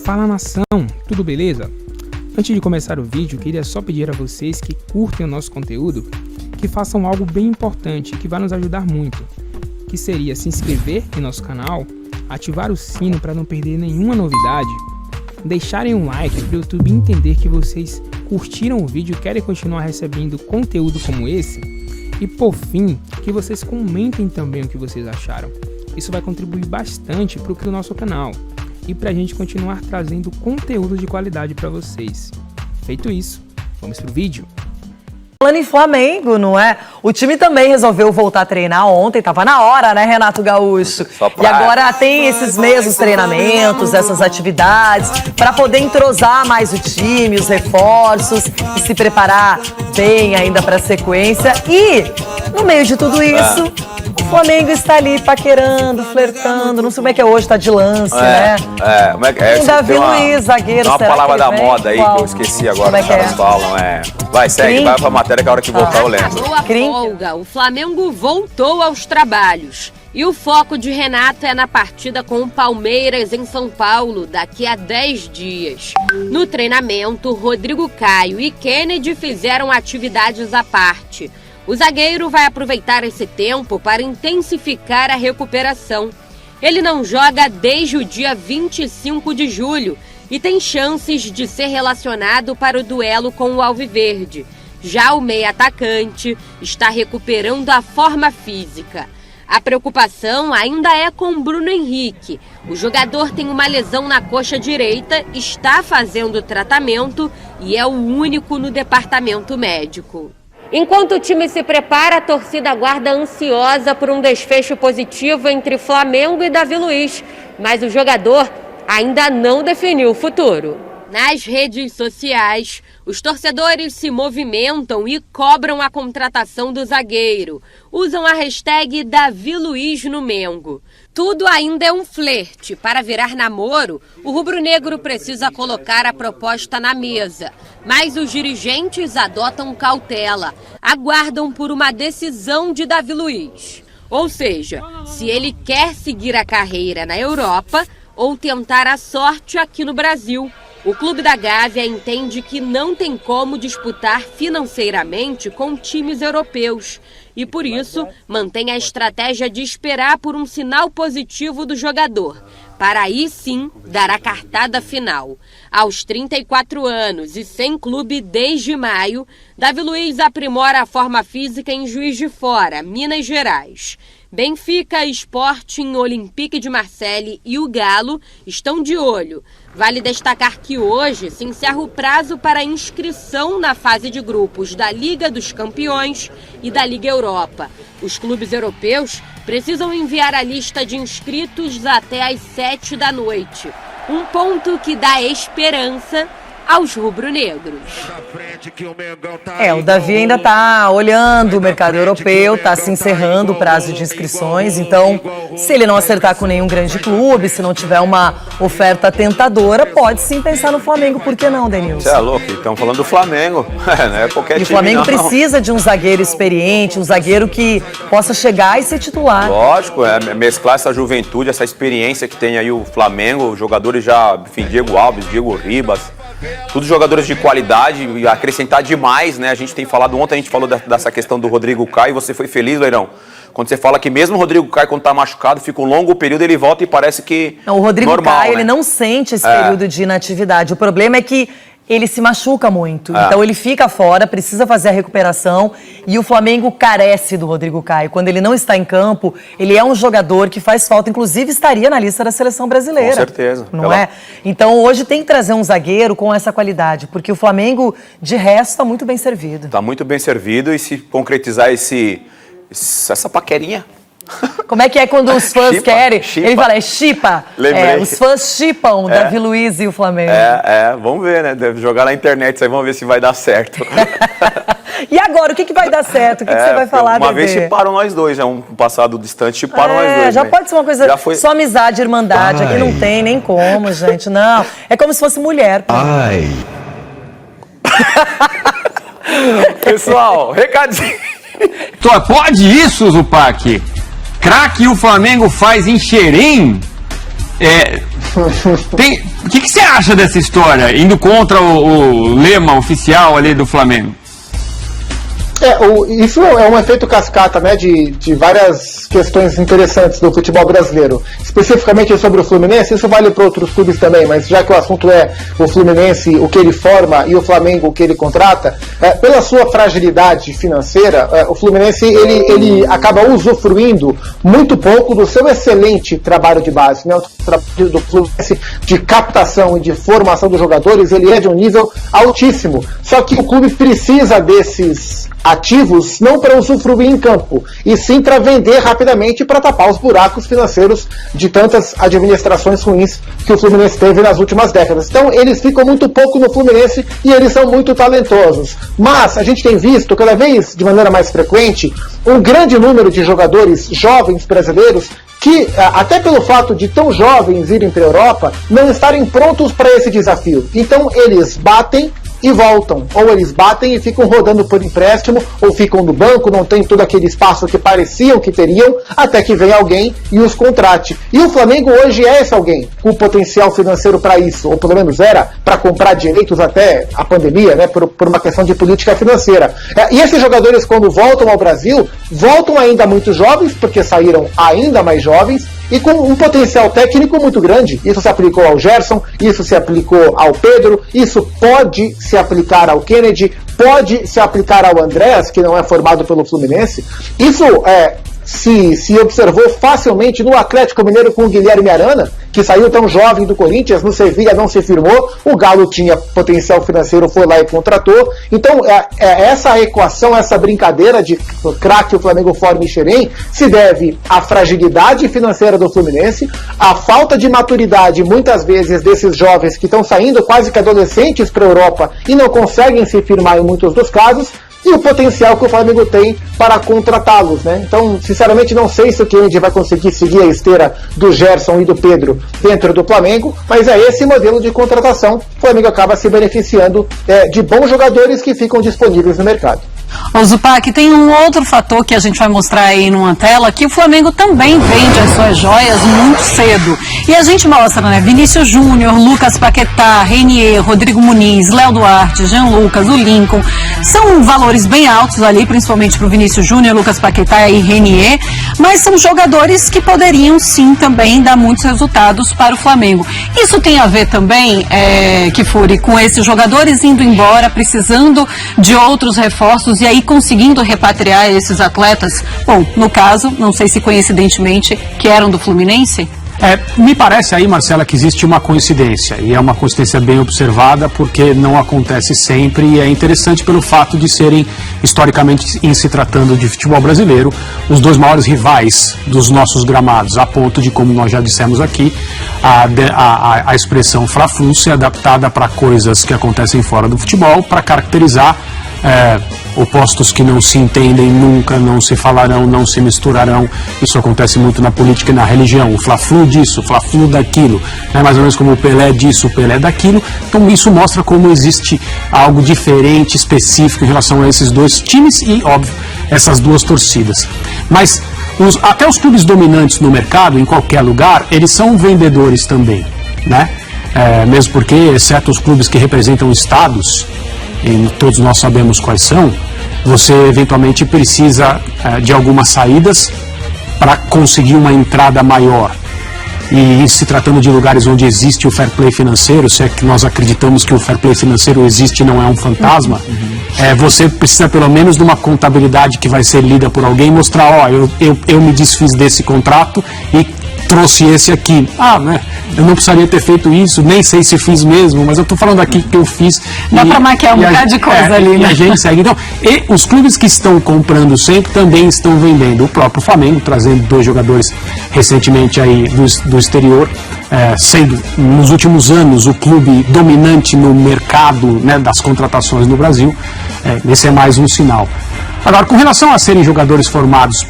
Fala nação, tudo beleza? Antes de começar o vídeo, queria só pedir a vocês que curtem o nosso conteúdo, que façam algo bem importante que vai nos ajudar muito, que seria se inscrever em nosso canal, ativar o sino para não perder nenhuma novidade, deixarem um like para o YouTube entender que vocês curtiram o vídeo e querem continuar recebendo conteúdo como esse, e por fim, que vocês comentem também o que vocês acharam. Isso vai contribuir bastante para o nosso canal e para a gente continuar trazendo conteúdo de qualidade para vocês. Feito isso, vamos pro vídeo. Falando em Flamengo, não é? O time também resolveu voltar a treinar ontem, tava na hora, né, Renato Gaúcho? E agora tem esses mesmos treinamentos, essas atividades, para poder entrosar mais o time, os reforços, e se preparar bem ainda para a sequência. E, no meio de tudo isso, o Flamengo está ali paquerando, flertando, não sei como é que é hoje, tá de lance, né? O Davi Luiz, zagueiro, uma será palavra que ele da vem? moda aí, Qual? que eu esqueci agora, Como é os que é? caras falam, Vai, segue, vai pra matéria que a hora que voltar eu lembro. Acabou a folga, o Flamengo voltou aos trabalhos. E o foco de Renato é na partida com o Palmeiras em São Paulo, daqui a 10 dias. No treinamento, Rodrigo Caio e Kennedy fizeram atividades à parte. O zagueiro vai aproveitar esse tempo para intensificar a recuperação. Ele não joga desde o dia 25 de julho e tem chances de ser relacionado para o duelo com o Alviverde. Já o meia-atacante está recuperando a forma física. A preocupação ainda é com Bruno Henrique. O jogador tem uma lesão na coxa direita, está fazendo tratamento e é o único no departamento médico. Enquanto o time se prepara, a torcida aguarda ansiosa por um desfecho positivo entre Flamengo e Davi Luiz. Mas o jogador ainda não definiu o futuro. Nas redes sociais, os torcedores se movimentam e cobram a contratação do zagueiro. Usam a hashtag Davi Luiz no Mengo. Tudo ainda é um flerte. Para virar namoro, o rubro-negro precisa colocar a proposta na mesa. Mas os dirigentes adotam cautela. Aguardam por uma decisão de Davi Luiz. Ou seja, se ele quer seguir a carreira na Europa ou tentar a sorte aqui no Brasil. O Clube da Gávea entende que não tem como disputar financeiramente com times europeus e, por isso, mantém a estratégia de esperar por um sinal positivo do jogador, para aí sim dar a cartada final. Aos 34 anos e sem clube desde maio, Davi Luiz aprimora a forma física em Juiz de Fora, Minas Gerais. Benfica, Sporting, Olympique de Marseille e o Galo estão de olho. Vale destacar que hoje se encerra o prazo para inscrição na fase de grupos da Liga dos Campeões e da Liga Europa. Os clubes europeus precisam enviar a lista de inscritos até às 7 da noite. Um ponto que dá esperança aos rubro-negros. O Davi ainda está olhando o mercado europeu, está se encerrando o prazo de inscrições, então se ele não acertar com nenhum grande clube, se não tiver uma oferta tentadora, pode sim pensar no Flamengo, por que não, Denilson? Você é louco, estamos falando do Flamengo, não é qualquer time. E o Flamengo não precisa de um zagueiro experiente, um zagueiro que possa chegar e ser titular. Lógico, mesclar essa juventude, essa experiência que tem aí o Flamengo, jogadores já, enfim, Diego Alves, Diego Ribas, todos jogadores de qualidade, e acrescentar demais, né? A gente tem falado ontem, a gente falou dessa questão do Rodrigo Caio, você foi feliz, Leirão? Quando você fala que mesmo o Rodrigo Caio, quando tá machucado, fica um longo período, ele volta e parece que não, o Rodrigo normal, Caio, né? Ele não sente esse período de inatividade. O problema é que ele se machuca muito, então ele fica fora, precisa fazer a recuperação e o Flamengo carece do Rodrigo Caio. Quando ele não está em campo, ele é um jogador que faz falta, inclusive estaria na lista da seleção brasileira. Com certeza. Não é? Então hoje tem que trazer um zagueiro com essa qualidade, porque o Flamengo, de resto, está muito bem servido. Está muito bem servido e se concretizar essa paquerinha... Como é que é quando os fãs querem? Chipa. Ele fala, é chipa. Os fãs chipam Davi Luiz e o Flamengo. Vamos ver, né? Deve jogar na internet, isso aí, vamos ver se vai dar certo. E agora, o que vai dar certo? O que você vai falar, Uma Bebê? vez chiparam nós dois, um passado distante, chiparam nós dois. Já pode ser uma coisa, só amizade, irmandade. Ai. Aqui não tem nem como, gente, não. É como se fosse mulher. Ai. Pessoal, recadinho. Pode isso, Zupac? Craque o Flamengo faz em Xerém? O que você acha dessa história, indo contra o lema oficial ali do Flamengo? Isso é um efeito cascata, né, de várias questões interessantes do futebol brasileiro. Especificamente sobre o Fluminense, isso vale para outros clubes também, mas já que o assunto é o Fluminense, o que ele forma, e o Flamengo, o que ele contrata, pela sua fragilidade financeira, o Fluminense ele acaba usufruindo muito pouco do seu excelente trabalho de base, né? O trabalho do Fluminense de captação e de formação dos jogadores, ele é de um nível altíssimo. Só que o clube precisa desses ativos não para usufruir em campo, e sim para vender rapidamente para tapar os buracos financeiros de tantas administrações ruins que o Fluminense teve nas últimas décadas. Então eles ficam muito pouco no Fluminense e eles são muito talentosos. Mas a gente tem visto cada vez de maneira mais frequente um grande número de jogadores jovens brasileiros que, até pelo fato de tão jovens irem para a Europa, não estarem prontos para esse desafio. Então eles batem e voltam, ou eles batem e ficam rodando por empréstimo, ou ficam no banco, não tem todo aquele espaço que pareciam que teriam, até que vem alguém e os contrate. E o Flamengo hoje é esse alguém, com potencial financeiro para isso, ou pelo menos era, para comprar direitos até a pandemia, né, por uma questão de política financeira. E esses jogadores, quando voltam ao Brasil, voltam ainda muito jovens, porque saíram ainda mais jovens, e com um potencial técnico muito grande. Isso se aplicou ao Gerson, isso se aplicou ao Pedro, isso pode se aplicar ao Kennedy, pode se aplicar ao Andrés, que não é formado pelo Fluminense. Isso se observou facilmente no Atlético Mineiro com o Guilherme Arana, que saiu tão jovem do Corinthians, no Sevilla não se firmou, o Galo tinha potencial financeiro, foi lá e contratou. Então essa equação, essa brincadeira de craque o Flamengo forma e Xerém, se deve à fragilidade financeira do Fluminense, à falta de maturidade muitas vezes desses jovens que estão saindo quase que adolescentes para a Europa e não conseguem se firmar em muitos dos casos, e o potencial que o Flamengo tem para contratá-los, né? Então, sinceramente, não sei se o Kennedy vai conseguir seguir a esteira do Gerson e do Pedro dentro do Flamengo, mas é esse modelo de contratação. O Flamengo acaba se beneficiando de bons jogadores que ficam disponíveis no mercado. Ô Zupac, tem um outro fator que a gente vai mostrar aí numa tela, que o Flamengo também vende as suas joias muito cedo. E a gente mostra, né, Vinícius Júnior, Lucas Paquetá, Renier, Rodrigo Muniz, Léo Duarte, Jean Lucas, o Lincoln. São valores bem altos ali, principalmente para o Vinícius Júnior, Lucas Paquetá e Renier, mas são jogadores que poderiam sim também dar muitos resultados para o Flamengo. Isso tem a ver também, Kifuri, com esses jogadores indo embora, precisando de outros reforços e aí conseguindo repatriar esses atletas, bom, no caso, não sei se coincidentemente, que eram do Fluminense? Me parece aí, Marcela, que existe uma coincidência, e é uma coincidência bem observada, porque não acontece sempre, e é interessante pelo fato de serem, historicamente, em se tratando de futebol brasileiro, os dois maiores rivais dos nossos gramados, a ponto de, como nós já dissemos aqui, a expressão Fla-Flu ser adaptada para coisas que acontecem fora do futebol, para caracterizar opostos que não se entendem nunca, não se falarão, não se misturarão. Isso acontece muito na política e na religião. O Fla-Flu disso, o Fla-Flu daquilo, né? Mais ou menos como o Pelé disso, o Pelé daquilo. Então isso mostra como existe algo diferente, específico em relação a esses dois times e, óbvio, essas duas torcidas. Mas até os clubes dominantes no mercado, em qualquer lugar, eles são vendedores também, né? Mesmo porque, exceto os clubes que representam estados, e todos nós sabemos quais são, você eventualmente precisa de algumas saídas para conseguir uma entrada maior. E se tratando de lugares onde existe o fair play financeiro, se é que nós acreditamos que o fair play financeiro existe e não é um fantasma, você precisa pelo menos de uma contabilidade que vai ser lida por alguém, mostrar, eu me desfiz desse contrato e trouxe esse aqui. Né? Eu não precisaria ter feito isso, nem sei se fiz mesmo, mas eu estou falando aqui que eu fiz. Dá para maquiar um bocado de coisa ali, né? E a gente segue. Então, e os clubes que estão comprando sempre também estão vendendo. O próprio Flamengo, trazendo 2 jogadores recentemente aí do exterior, sendo nos últimos anos o clube dominante no mercado, né, das contratações no Brasil. Esse é mais um sinal. Agora, com relação a serem jogadores formados